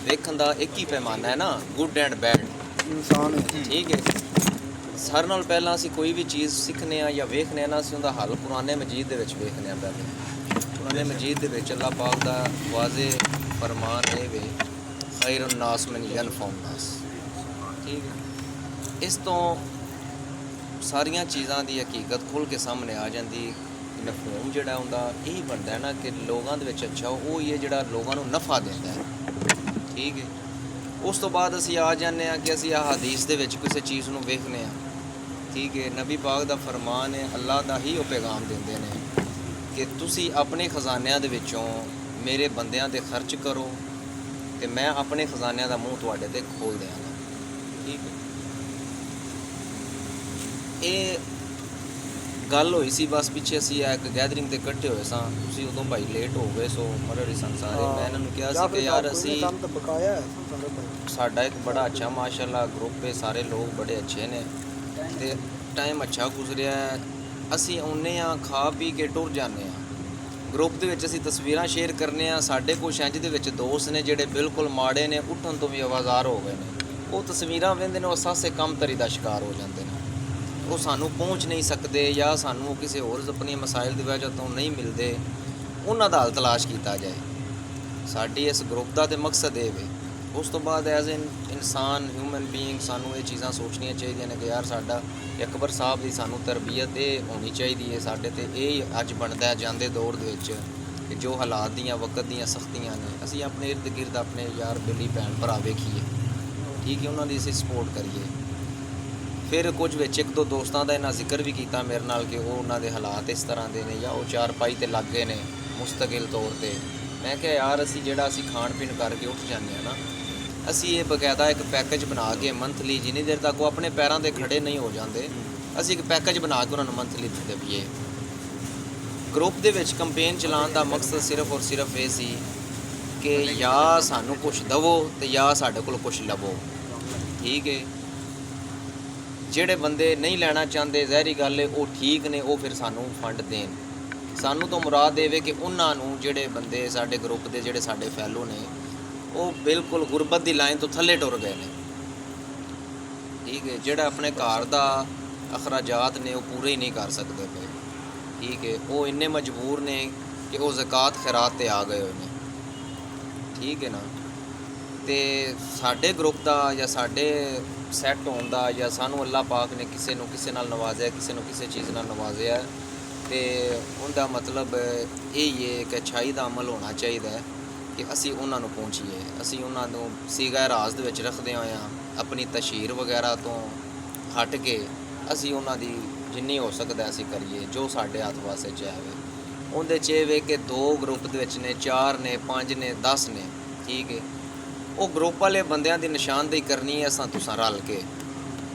ਵੇਖਣ ਦਾ ਇੱਕ ਹੀ ਪੈਮਾਨਾ ਹੈ ਨਾ, ਗੁੱਡ ਐਂਡ ਬੈਡ ਇਨਸਾਨ ਹੈ। ਠੀਕ ਹੈ। ਸਾਰਿਆਂ ਨਾਲ ਪਹਿਲਾਂ ਅਸੀਂ ਕੋਈ ਵੀ ਚੀਜ਼ ਸਿੱਖਦੇ ਹਾਂ ਜਾਂ ਵੇਖਦੇ ਹਾਂ ਨਾ, ਅਸੀਂ ਉਹਦਾ ਹੱਲ ਕੁਰਾਨ ਮਜੀਦ ਦੇ ਵਿੱਚ ਵੇਖਦੇ ਹਾਂ। ਪਹਿਲੇ ਕੁਰਾਨ ਮਜੀਦ ਦੇ ਵਿੱਚ ਅੱਲਾਹ ਪਾਕ ਦਾ ਵਾਜ਼ੇ ਫਰਮਾਨ ਇਹ ਵੇ, ਖੈਰ ਨਾਸ ਮਿਨ ਯਨਫਉ ਨਾਸ। ਠੀਕ ਹੈ। ਇਸ ਤੋਂ ਸਾਰੀਆਂ ਚੀਜ਼ਾਂ ਦੀ ਹਕੀਕਤ ਖੁੱਲ੍ਹ ਕੇ ਸਾਹਮਣੇ ਆ ਜਾਂਦੀ। ਮਫਹੂਮ ਜਿਹੜਾ ਹੁੰਦਾ ਇਹੀ ਬਣਦਾ ਹੈ ਨਾ ਕਿ ਲੋਕਾਂ ਦੇ ਵਿੱਚ ਅੱਛਾ ਉਹ ਹੀ ਹੈ ਜਿਹੜਾ ਲੋਕਾਂ ਨੂੰ ਨਫਾ ਦਿੰਦਾ ਹੈ। ਠੀਕ ਹੈ। ਉਸ ਤੋਂ ਬਾਅਦ ਅਸੀਂ ਆ ਜਾਂਦੇ ਹਾਂ ਕਿ ਅਸੀਂ ਆਹ ਹਦੀਸ ਦੇ ਵਿੱਚ ਕਿਸੇ ਚੀਜ਼ ਨੂੰ ਵੇਖਦੇ ਹਾਂ। ਠੀਕ ਹੈ। ਨਬੀ ਪਾਕ ਦਾ ਫਰਮਾਨ ਹੈ, ਅੱਲਾਹ ਦਾ ਹੀ ਉਹ ਪੈਗਾਮ ਦਿੰਦੇ ਨੇ ਕਿ ਤੁਸੀਂ ਆਪਣੇ ਖਜ਼ਾਨਿਆਂ ਦੇ ਵਿੱਚੋਂ ਮੇਰੇ ਬੰਦਿਆਂ 'ਤੇ ਖਰਚ ਕਰੋ ਅਤੇ ਮੈਂ ਆਪਣੇ ਖਜ਼ਾਨਿਆਂ ਦਾ ਮੂੰਹ ਤੁਹਾਡੇ 'ਤੇ ਖੋਲ੍ਹ ਦਿਆਂਗਾ। ਠੀਕ ਹੈ। ਇਹ ਗੱਲ ਹੋਈ ਸੀ ਬਸ ਪਿੱਛੇ ਅਸੀਂ ਇੱਕ ਗੈਦਰਿੰਗ 'ਤੇ ਇਕੱਠੇ ਹੋਏ ਸਾਂ। ਤੁਸੀਂ ਉਦੋਂ ਭਾਈ ਲੇਟ ਹੋ ਗਏ ਸੋ ਮਰੜ ਸਨ ਸਾਰੇ। ਮੈਂ ਇਹਨਾਂ ਨੂੰ ਕਿਹਾ ਸੀ ਕਿ ਯਾਰ ਅਸੀਂ ਸਾਡਾ ਇੱਕ ਬੜਾ ਅੱਛਾ ਮਾਸ਼ਾਅੱਲਾ ਗਰੁੱਪ ਹੈ, ਸਾਰੇ ਲੋਕ ਬੜੇ ਅੱਛੇ ਨੇ ਅਤੇ ਟਾਈਮ ਅੱਛਾ ਗੁਜ਼ਰਿਆ। ਅਸੀਂ ਆਉਂਦੇ ਹਾਂ, ਖਾ ਪੀ ਕੇ ਟੁਰ ਜਾਂਦੇ ਹਾਂ। ਗਰੁੱਪ ਦੇ ਵਿੱਚ ਅਸੀਂ ਤਸਵੀਰਾਂ ਸ਼ੇਅਰ ਕਰਨੇ ਹਾਂ। ਸਾਡੇ ਕੁਛ ਇੰਝ ਦੇ ਵਿੱਚ ਦੋਸਤ ਨੇ ਜਿਹੜੇ ਬਿਲਕੁਲ ਮਾੜੇ ਨੇ, ਉੱਠਣ ਤੋਂ ਵੀ ਆਵਾਜ਼ਾਰ ਹੋ ਗਏ ਨੇ। ਉਹ ਤਸਵੀਰਾਂ ਵੇਖਦੇ ਨੇ, ਉਹ ਸਾਸੇ ਕਮਤਰੀ ਦਾ ਸ਼ਿਕਾਰ ਹੋ ਜਾਂਦੇ ਨੇ। ਉਹ ਸਾਨੂੰ ਪਹੁੰਚ ਨਹੀਂ ਸਕਦੇ ਜਾਂ ਸਾਨੂੰ ਕਿਸੇ ਹੋਰ ਆਪਣੀ ਮਸਾਇਲ ਦੀ ਵਜ੍ਹਾ ਤੋਂ ਨਹੀਂ ਮਿਲਦੇ। ਉਹਨਾਂ ਦਾ ਹੱਲ ਤਲਾਸ਼ ਕੀਤਾ ਜਾਏ। ਸਾਡੀ ਇਸ ਗਰੁੱਪ ਦਾ ਤਾਂ ਮਕਸਦ ਇਹ ਵੇ। ਉਸ ਤੋਂ ਬਾਅਦ ਐਜ਼ ਐਨ ਇਨਸਾਨ ਹਿਊਮਨ ਬੀਇੰਗ ਸਾਨੂੰ ਇਹ ਚੀਜ਼ਾਂ ਸੋਚਣੀਆਂ ਚਾਹੀਦੀਆਂ ਨੇ ਕਿ ਯਾਰ ਸਾਡਾ ਅਕਬਰ ਸਾਹਿਬ ਦੀ ਸਾਨੂੰ ਤਰਬੀਅਤ ਇਹ ਹੋਣੀ ਚਾਹੀਦੀ ਹੈ। ਸਾਡੇ 'ਤੇ ਇਹ ਅੱਜ ਬਣਦਾ ਜਾਂਦੇ ਦੌਰ ਦੇ ਵਿੱਚ ਕਿ ਜੋ ਹਾਲਾਤ ਦੀਆਂ ਵਕਤ ਦੀਆਂ ਸਖਤੀਆਂ ਨੇ, ਅਸੀਂ ਆਪਣੇ ਇਰਦ ਗਿਰਦ ਆਪਣੇ ਯਾਰ ਬੇਲੀ ਭੈਣ ਭਰਾ ਵੇਖੀਏ। ਠੀਕ ਹੈ। ਉਹਨਾਂ ਦੀ ਅਸੀਂ ਸਪੋਰਟ ਕਰੀਏ। ਫਿਰ ਕੁਝ ਵਿੱਚ ਇੱਕ ਦੋ ਦੋਸਤਾਂ ਦਾ ਇਹਨਾਂ ਜ਼ਿਕਰ ਵੀ ਕੀਤਾ ਮੇਰੇ ਨਾਲ ਕਿ ਉਹ ਉਹਨਾਂ ਦੇ ਹਾਲਾਤ ਇਸ ਤਰ੍ਹਾਂ ਦੇ ਨੇ ਜਾਂ ਉਹ ਚਾਰਪਾਈ 'ਤੇ ਲੱਗ ਗਏ ਨੇ ਮੁਸਤਕਿਲ ਤੌਰ 'ਤੇ। ਮੈਂ ਕਿਹਾ ਯਾਰ ਅਸੀਂ ਜਿਹੜਾ ਖਾਣ ਪੀਣ ਕਰਕੇ ਉੱਠ ਜਾਂਦੇ ਹਾਂ ਨਾ, ਅਸੀਂ ਇਹ ਬਕਾਇਦਾ ਇੱਕ ਪੈਕੇਜ ਬਣਾ ਕੇ ਮੰਥਲੀ, ਜਿੰਨੀ ਦੇਰ ਤੱਕ ਉਹ ਆਪਣੇ ਪੈਰਾਂ 'ਤੇ ਖੜੇ ਨਹੀਂ ਹੋ ਜਾਂਦੇ, ਅਸੀਂ ਇੱਕ ਪੈਕੇਜ ਬਣਾ ਕੇ ਉਹਨਾਂ ਨੂੰ ਮੰਥਲੀ ਦਿੰਦੇ ਪਈਏ। ਗਰੁੱਪ ਦੇ ਵਿੱਚ ਕੰਪੇਨ ਚਲਾਉਣ ਦਾ ਮਕਸਦ ਸਿਰਫ ਔਰ ਸਿਰਫ ਇਹ ਸੀ ਕਿ ਜਾਂ ਸਾਨੂੰ ਕੁਛ ਦੇਵੋ ਅਤੇ ਜਾਂ ਸਾਡੇ ਕੋਲ ਕੁਛ ਲਵੋ। ਠੀਕ ਹੈ। ਜਿਹੜੇ ਬੰਦੇ ਨਹੀਂ ਲੈਣਾ ਚਾਹੁੰਦੇ, ਜ਼ਾਹਿਰੀ ਗੱਲ ਹੈ ਉਹ ਠੀਕ ਨੇ, ਉਹ ਫਿਰ ਸਾਨੂੰ ਫੰਡ ਦੇਣ। ਸਾਨੂੰ ਤਾਂ ਮੁਰਾਦ ਦੇਵੇ ਕਿ ਉਹਨਾਂ ਨੂੰ ਜਿਹੜੇ ਬੰਦੇ ਸਾਡੇ ਗਰੁੱਪ ਦੇ ਜਿਹੜੇ ਸਾਡੇ ਫੈਲੋ ਨੇ ਉਹ ਬਿਲਕੁਲ ਗੁਰਬਤ ਦੀ ਲਾਈਨ ਤੋਂ ਥੱਲੇ ਟੁਰ ਗਏ ਨੇ। ਠੀਕ ਹੈ। ਜਿਹੜਾ ਆਪਣੇ ਘਰ ਦਾ ਅਖਰਾਜਾਤ ਨੇ ਉਹ ਪੂਰੇ ਹੀ ਨਹੀਂ ਕਰ ਸਕਦੇ ਪਏ। ਠੀਕ ਹੈ। ਉਹ ਇੰਨੇ ਮਜਬੂਰ ਨੇ ਕਿ ਉਹ ਜ਼ਕਾਤ ਖੈਰਾਤ 'ਤੇ ਆ ਗਏ ਹੋਏ ਨੇ। ਠੀਕ ਹੈ ਨਾ। ਅਤੇ ਸਾਡੇ ਗਰੁੱਪ ਦਾ ਜਾਂ ਸਾਡੇ ਸੈੱਟ ਹੋਣ ਦਾ ਜਾਂ ਸਾਨੂੰ ਅੱਲਾਹ ਪਾਕ ਨੇ ਕਿਸੇ ਨੂੰ ਕਿਸੇ ਨਾਲ ਨਵਾਜ਼ਿਆ, ਕਿਸੇ ਨੂੰ ਕਿਸੇ ਚੀਜ਼ ਨਾਲ ਨਵਾਜ਼ਿਆ, ਅਤੇ ਉਹਦਾ ਮਤਲਬ ਇਹ ਹੀ ਹੈ ਕਿ ਅੱਛਾਈ ਦਾ ਅਮਲ ਹੋਣਾ ਚਾਹੀਦਾ ਹੈ ਕਿ ਅਸੀਂ ਉਹਨਾਂ ਨੂੰ ਪਹੁੰਚੀਏ। ਅਸੀਂ ਉਹਨਾਂ ਨੂੰ ਸੀਗਾ ਰਾਜ਼ ਦੇ ਵਿੱਚ ਰੱਖਦੇ ਹੋਇਆ ਆਪਣੀ ਤਸ਼ਹੀਰ ਵਗੈਰਾ ਤੋਂ ਹਟ ਕੇ ਅਸੀਂ ਉਹਨਾਂ ਦੀ ਜਿੰਨੀ ਹੋ ਸਕਦਾ ਅਸੀਂ ਕਰੀਏ ਜੋ ਸਾਡੇ ਹੱਥ ਵਾਸਤੇ ਚਾਹਵੇ। ਉਹਦੇ 'ਚ ਇਹ ਵੇ ਕਿ 2 ਗਰੁੱਪ ਦੇ ਵਿੱਚ ਨੇ, 4 ਨੇ, 5 ਨੇ, 10 ਨੇ। ਠੀਕ ਹੈ। ਉਹ ਗਰੁੱਪ ਵਾਲੇ ਬੰਦਿਆਂ ਦੀ ਨਿਸ਼ਾਨਦੇਹੀ ਕਰਨੀ ਹੈ ਅਸਾਂ ਤੁਸਾਂ ਰਲ ਕੇ।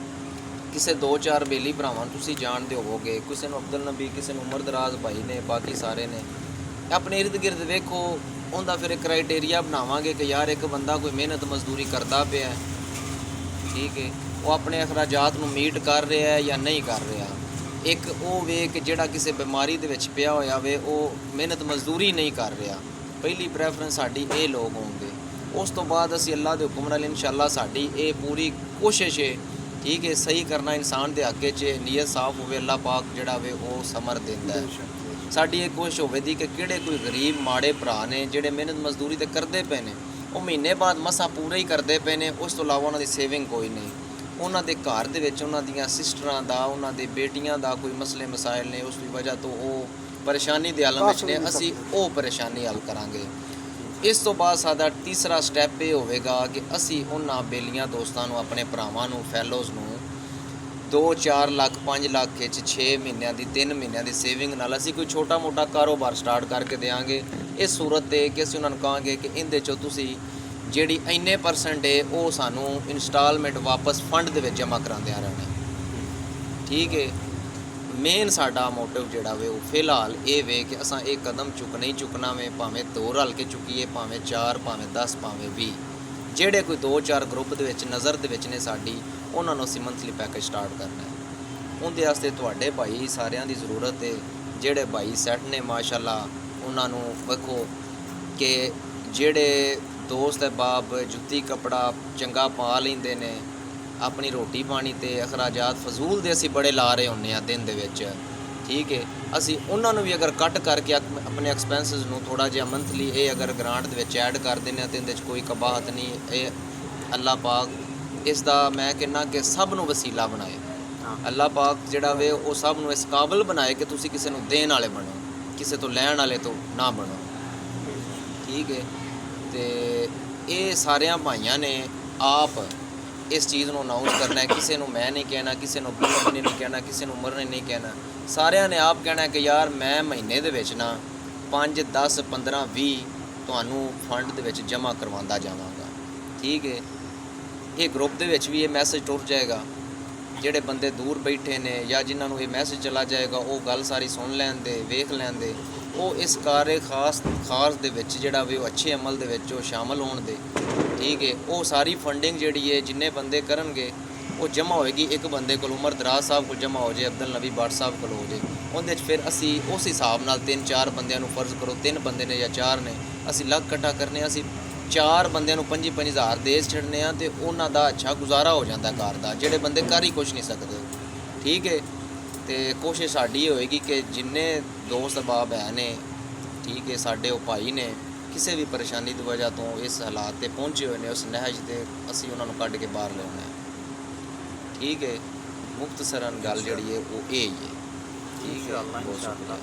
ਕਿਸੇ 2-4 ਬੇਲੀ ਭਰਾਵਾਂ ਤੁਸੀਂ ਜਾਣਦੇ ਹੋਵੋਗੇ, ਕਿਸੇ ਨੂੰ ਅਬਦੁਲ ਨਬੀ, ਕਿਸੇ ਨੂੰ ਉਮਰ ਦਰਾਜ਼ ਭਾਈ ਨੇ, ਬਾਕੀ ਸਾਰੇ ਨੇ। ਆਪਣੇ ਇਰਦ ਗਿਰਦ ਵੇਖੋ, ਉਹਦਾ ਫਿਰ ਇੱਕ ਕ੍ਰਾਈਟੇਰੀਆ ਬਣਾਵਾਂਗੇ ਕਿ ਯਾਰ ਇੱਕ ਬੰਦਾ ਕੋਈ ਮਿਹਨਤ ਮਜ਼ਦੂਰੀ ਕਰਦਾ ਪਿਆ। ਠੀਕ ਹੈ। ਉਹ ਆਪਣੇ ਅਖਰਾਜਾਤ ਨੂੰ ਮੀਟ ਕਰ ਰਿਹਾ ਹੈ ਜਾਂ ਨਹੀਂ ਕਰ ਰਿਹਾ। ਇੱਕ ਉਹ ਵੇ ਕਿ ਜਿਹੜਾ ਕਿਸੇ ਬਿਮਾਰੀ ਦੇ ਵਿੱਚ ਪਿਆ ਹੋਇਆ ਵੇ ਉਹ ਮਿਹਨਤ ਮਜ਼ਦੂਰੀ ਨਹੀਂ ਕਰ ਰਿਹਾ। ਪਹਿਲੀ ਪ੍ਰੈਫਰੈਂਸ ਸਾਡੀ ਇਹ ਲੋਕ ਹੋਣਗੇ। ਉਸ ਤੋਂ ਬਾਅਦ ਅਸੀਂ ਅੱਲਾਹ ਦੇ ਹੁਕਮ ਨਾਲ ਇਨਸ਼ਾਅੱਲਾ ਸਾਡੀ ਇਹ ਪੂਰੀ ਕੋਸ਼ਿਸ਼ ਹੈ। ਠੀਕ ਹੈ। ਸਹੀ ਕਰਨਾ ਇਨਸਾਨ ਦੇ ਹੱਕ 'ਚ, ਨੀਅਤ ਸਾਫ਼ ਹੋਵੇ, ਅੱਲਾਹ ਪਾਕ ਜਿਹੜਾ ਵੇ ਉਹ ਸਮਰ ਦਿੰਦਾ ਹੈ। ਸਾਡੀ ਇਹ ਕੋਸ਼ਿਸ਼ ਹੋਵੇਗੀ ਕਿ ਕਿਹੜੇ ਕੋਈ ਗਰੀਬ ਮਾੜੇ ਭਰਾ ਨੇ ਜਿਹੜੇ ਮਿਹਨਤ ਮਜ਼ਦੂਰੀ ਤੇ ਕਰਦੇ ਪਏ ਨੇ, ਉਹ ਮਹੀਨੇ ਬਾਅਦ ਮਸਾਂ ਪੂਰੇ ਹੀ ਕਰਦੇ ਪਏ ਨੇ, ਉਸ ਤੋਂ ਇਲਾਵਾ ਉਹਨਾਂ ਦੀ ਸੇਵਿੰਗ ਕੋਈ ਨਹੀਂ। ਉਹਨਾਂ ਦੇ ਘਰ ਦੇ ਵਿੱਚ ਉਹਨਾਂ ਦੀਆਂ ਸਿਸਟਰਾਂ ਦਾ, ਉਹਨਾਂ ਦੇ ਬੇਟੀਆਂ ਦਾ ਕੋਈ ਮਸਲੇ ਮਸਾਇਲ ਨੇ, ਉਸ ਦੀ ਵਜ੍ਹਾ ਤੋਂ ਉਹ ਪਰੇਸ਼ਾਨੀ ਦੇ ਆਲਮ ਵਿੱਚ ਨੇ। ਅਸੀਂ ਉਹ ਪਰੇਸ਼ਾਨੀ ਹੱਲ ਕਰਾਂਗੇ। ਇਸ ਤੋਂ ਬਾਅਦ ਸਾਡਾ ਤੀਸਰਾ ਸਟੈਪ ਇਹ ਹੋਵੇਗਾ ਕਿ ਅਸੀਂ ਉਹਨਾਂ ਬੇਲੀਆਂ ਦੋਸਤਾਂ ਨੂੰ, ਆਪਣੇ ਭਰਾਵਾਂ ਨੂੰ, ਫੈਲੋਜ਼ ਨੂੰ 2-4 ਲੱਖ 5 ਲੱਖ ਵਿੱਚ 6 ਮਹੀਨਿਆਂ ਦੀ 3 ਮਹੀਨਿਆਂ ਦੀ ਸੇਵਿੰਗ ਨਾਲ ਅਸੀਂ ਕੋਈ ਛੋਟਾ ਮੋਟਾ ਕਾਰੋਬਾਰ ਸਟਾਰਟ ਕਰਕੇ ਦੇਵਾਂਗੇ। ਇਸ ਸੂਰਤ 'ਤੇ ਕਿ ਅਸੀਂ ਉਹਨਾਂ ਨੂੰ ਕਹਾਂਗੇ ਕਿ ਇਹਦੇ 'ਚੋਂ ਤੁਸੀਂ ਜਿਹੜੀ ਇੰਨੇ % ਹੈ ਉਹ ਸਾਨੂੰ ਇੰਸਟਾਲਮੈਂਟ ਵਾਪਸ ਫੰਡ ਦੇ ਵਿੱਚ ਜਮ੍ਹਾਂ ਕਰਾਉਂਦਿਆਂ ਰਹਿਣਾ। ਠੀਕ ਹੈ। ਮੇਨ ਸਾਡਾ ਮੋਟਿਵ ਜਿਹੜਾ ਵੇ ਉਹ ਫਿਲਹਾਲ ਇਹ ਵੇ ਕਿ ਅਸਾਂ ਇਹ ਕਦਮ ਚੁੱਕਣਾ ਹੀ ਚੁੱਕਣਾ ਵੇ, ਭਾਵੇਂ 2 ਰਲ ਕੇ ਚੁੱਕੀਏ, ਭਾਵੇਂ 4, ਭਾਵੇਂ 10, ਭਾਵੇਂ 20। ਜਿਹੜੇ ਕੋਈ 2-4 ਗਰੁੱਪ ਦੇ ਵਿੱਚ ਨਜ਼ਰ ਦੇ ਵਿੱਚ ਨੇ ਸਾਡੀ, ਉਹਨਾਂ ਨੂੰ ਅਸੀਂ ਮੰਥਲੀ ਪੈਕੇਜ ਸਟਾਰਟ ਕਰਨਾ ਹੈ। ਉਹਦੇ ਵਾਸਤੇ ਤੁਹਾਡੇ ਭਾਈ ਸਾਰਿਆਂ ਦੀ ਜ਼ਰੂਰਤ ਹੈ। ਜਿਹੜੇ ਭਾਈ ਸੈੱਟ ਨੇ ਮਾਸ਼ਾਅੱਲਾ, ਉਹਨਾਂ ਨੂੰ ਵੇਖੋ ਕਿ ਜਿਹੜੇ ਦੋਸਤ ਅਹਿਬਾਬ ਜੁੱਤੀ ਕੱਪੜਾ ਚੰਗਾ ਪਾ ਲੈਂਦੇ ਨੇ, ਆਪਣੀ ਰੋਟੀ ਪਾਣੀ ਤੇ ਅਖਰਾਜਾਤ ਫਜ਼ੂਲ ਦੇ ਅਸੀਂ ਬੜੇ ਲਾ ਰਹੇ ਹੁੰਦੇ ਹਾਂ ਦਿਨ ਦੇ ਵਿੱਚ, ਠੀਕ ਹੈ। ਅਸੀਂ ਉਹਨਾਂ ਨੂੰ ਵੀ ਅਗਰ ਕੱਟ ਕਰਕੇ ਆਪਣੇ ਐਕਸਪੈਂਸਿਸ ਨੂੰ ਥੋੜ੍ਹਾ ਜਿਹਾ ਮੰਥਲੀ ਇਹ ਅਗਰ ਗ੍ਰਾਂਟ ਦੇ ਵਿੱਚ ਐਡ ਕਰ ਦਿੰਦੇ ਹਾਂ ਤਾਂ ਇਹਦੇ 'ਚ ਕੋਈ ਕਬਾਹਤ ਨਹੀਂ। ਇਹ ਅੱਲਾਹ ਪਾਕ ਇਸ ਦਾ ਮੈਂ ਕਹਿੰਦਾ ਕਿ ਸਭ ਨੂੰ ਵਸੀਲਾ ਬਣਾਏ। ਅੱਲਾਹ ਪਾਕ ਜਿਹੜਾ ਵੇ ਉਹ ਸਭ ਨੂੰ ਇਸ ਕਾਬਲ ਬਣਾਏ ਕਿ ਤੁਸੀਂ ਕਿਸੇ ਨੂੰ ਦੇਣ ਵਾਲੇ ਬਣੋ, ਕਿਸੇ ਤੋਂ ਲੈਣ ਵਾਲੇ ਤੋਂ ਨਾ ਬਣੋ, ਠੀਕ ਹੈ। ਅਤੇ ਇਹ ਸਾਰਿਆਂ ਭਾਈਆਂ ਨੇ ਆਪ ਇਸ ਚੀਜ਼ ਨੂੰ ਅਨਾਊਂਸ ਕਰਨਾ ਹੈ। ਕਿਸੇ ਨੂੰ ਮੈਂ ਨਹੀਂ ਕਹਿਣਾ, ਕਿਸੇ ਨੂੰ ਬੁਲਣੇ ਨਹੀਂ ਕਹਿਣਾ, ਕਿਸੇ ਨੂੰ ਮਰਨੇ ਨਹੀਂ ਕਹਿਣਾ। ਸਾਰਿਆਂ ਨੇ ਆਪ ਕਹਿਣਾ ਕਿ ਯਾਰ ਮੈਂ ਮਹੀਨੇ ਦੇ ਵਿੱਚ ਨਾ 5, 10, 15, 20 ਤੁਹਾਨੂੰ ਫੰਡ ਦੇ ਵਿੱਚ ਜਮ੍ਹਾਂ ਕਰਵਾਉਂਦਾ ਜਾਵਾਂਗਾ, ਠੀਕ ਹੈ। ਇਹ ਗਰੁੱਪ ਦੇ ਵਿੱਚ ਵੀ ਇਹ ਮੈਸੇਜ ਟੁਰ ਜਾਏਗਾ। ਜਿਹੜੇ ਬੰਦੇ ਦੂਰ ਬੈਠੇ ਨੇ ਜਾਂ ਜਿਨ੍ਹਾਂ ਨੂੰ ਇਹ ਮੈਸੇਜ ਚਲਾ ਜਾਏਗਾ ਉਹ ਗੱਲ ਸਾਰੀ ਸੁਣ ਲੈਣ ਦੇ, ਵੇਖ ਲੈਣ ਦੇ, ਉਹ ਇਸ ਕਾਰੇ ਖਾਸ ਦੇ ਵਿੱਚ ਜਿਹੜਾ ਵੀ ਉਹ ਅੱਛੇ ਅਮਲ ਦੇ ਵਿੱਚ ਉਹ ਸ਼ਾਮਲ ਹੋਣ ਦੇ, ਠੀਕ ਹੈ। ਉਹ ਸਾਰੀ ਫੰਡਿੰਗ ਜਿਹੜੀ ਹੈ ਜਿੰਨੇ ਬੰਦੇ ਕਰਨਗੇ ਉਹ ਜਮ੍ਹਾਂ ਹੋਏਗੀ ਇੱਕ ਬੰਦੇ ਕੋਲ, ਉਮਰ ਦਰਾਜ਼ ਸਾਹਿਬ ਕੋਲ ਜਮ੍ਹਾਂ ਹੋ ਜਾਏ, ਅਬਦੁਲ ਨਬੀ ਭੱਟ ਸਾਹਿਬ ਕੋਲ ਹੋ ਜਾਏ। ਉਹਦੇ 'ਚ ਫਿਰ ਅਸੀਂ ਉਸ ਹਿਸਾਬ ਨਾਲ 3-4 ਬੰਦਿਆਂ ਨੂੰ ਫਰਜ਼ ਕਰੋ 3 ਬੰਦੇ ਨੇ ਜਾਂ 4 ਨੇ, ਅਸੀਂ ਲੱਖ ਇਕੱਠਾ ਕਰਨੇ ਹਾਂ। ਅਸੀਂ 4 ਬੰਦਿਆਂ ਨੂੰ 25-25 ਹਜ਼ਾਰ ਦੇ ਛੱਡਨੇ ਆ ਅਤੇ ਉਹਨਾਂ ਦਾ ਅੱਛਾ ਗੁਜ਼ਾਰਾ ਹੋ ਜਾਂਦਾ ਘਰ ਦਾ, ਜਿਹੜੇ ਬੰਦੇ ਕਰ ਹੀ ਕੁਛ ਨਹੀਂ ਸਕਦੇ, ਠੀਕ ਹੈ। ਅਤੇ ਕੋਸ਼ਿਸ਼ ਸਾਡੀ ਹੋਏਗੀ ਕਿ ਜਿੰਨੇ ਦੋਸਤ ਅਹਿਬਾਬ ਹੈ ਨੇ, ਠੀਕ ਹੈ, ਸਾਡੇ ਉਹ ਭਾਈ ਨੇ ਕਿਸੇ ਵੀ ਪਰੇਸ਼ਾਨੀ ਦੀ ਵਜ੍ਹਾ ਤੋਂ ਇਸ ਹਾਲਾਤ 'ਤੇ ਪਹੁੰਚੇ ਹੋਏ ਨੇ, ਉਸ ਨਹਿਜ 'ਤੇ ਅਸੀਂ ਉਹਨਾਂ ਨੂੰ ਕੱਢ ਕੇ ਬਾਹਰ ਲਿਆਉਣਾ, ਠੀਕ ਹੈ। ਮੁਖਤਸਰਨ ਗੱਲ ਜਿਹੜੀ ਹੈ ਉਹ ਇਹ ਹੀ ਹੈ, ਠੀਕ ਹੈ। ਬਹੁਤ ਸ਼ੁਕਰੀਆ।